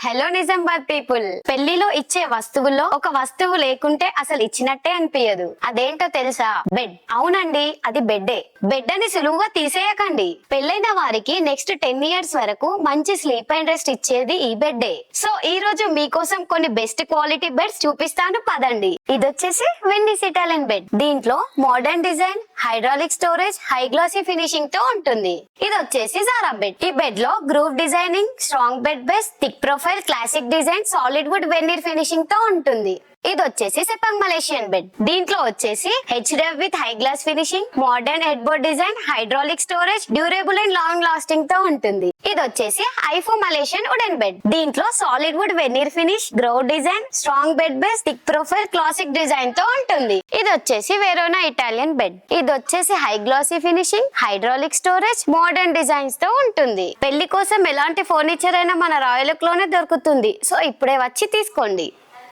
Hello Nizamabad people, పెళ్లిలో ఇచ్చే వస్తువుల్లో ఒక వస్తువు లేకుంటే అసలు ఇచ్చినట్టే అనిపించదు. అదేంటో తెలుసా? బెడ్. అవునండి, అది బెడ్డే. బెడ్ అని సులువుగా తీసేయకండి. పెళ్లైన వారికి నెక్స్ట్ 10 years వరకు మంచి స్లీప్ అండ్ రెస్ట్ ఇచ్చేది ఈ బెడ్డే. సో ఈ రోజు మీకోసం కొన్ని బెస్ట్ క్వాలిటీ బెడ్స్ చూపిస్తాను, పదండి. ఇది వచ్చేసి విండీస్ ఇటాలియన్ బెడ్. దీంట్లో modern design, hydraulic storage, high glossy finishing తో ఉంటుంది. ఇది వచ్చేసి జారా బెడ్. ఈ బెడ్ లో groove designing, strong bed base, thick profile, classic design, solid wood veneer finishing తో ఉంటుంది. ఇది వచ్చేసి సెపంగ్ మలేషియన్ బెడ్. దీంట్లో వచ్చేసి HDF with high gloss finishing, modern head board design, hydraulic storage, durable and long lasting తో ఉంటుంది. ఇది వచ్చేసి ఐఫో మలేషియన్ వుడెన్ బెడ్. దీంట్లో సాలిడ్ వుడ్ వెనీర్ ఫినిష్, గ్రౌ design, strong bed base, thick profile, classic design తో ఉంటుంది. ఇది వచ్చేసి వెరోనా ఇటాలియన్ బెడ్. ఇది వచ్చేసి high glossy finishing, hydraulic storage, modern designs తో ఉంటుంది. పెళ్లి కోసం ఎలాంటి ఫర్నిచర్ అయినా మన రాయల్ లుక్ లోనే దొరుకుతుంది. సో ఇప్పుడే వచ్చి తీసుకోండి.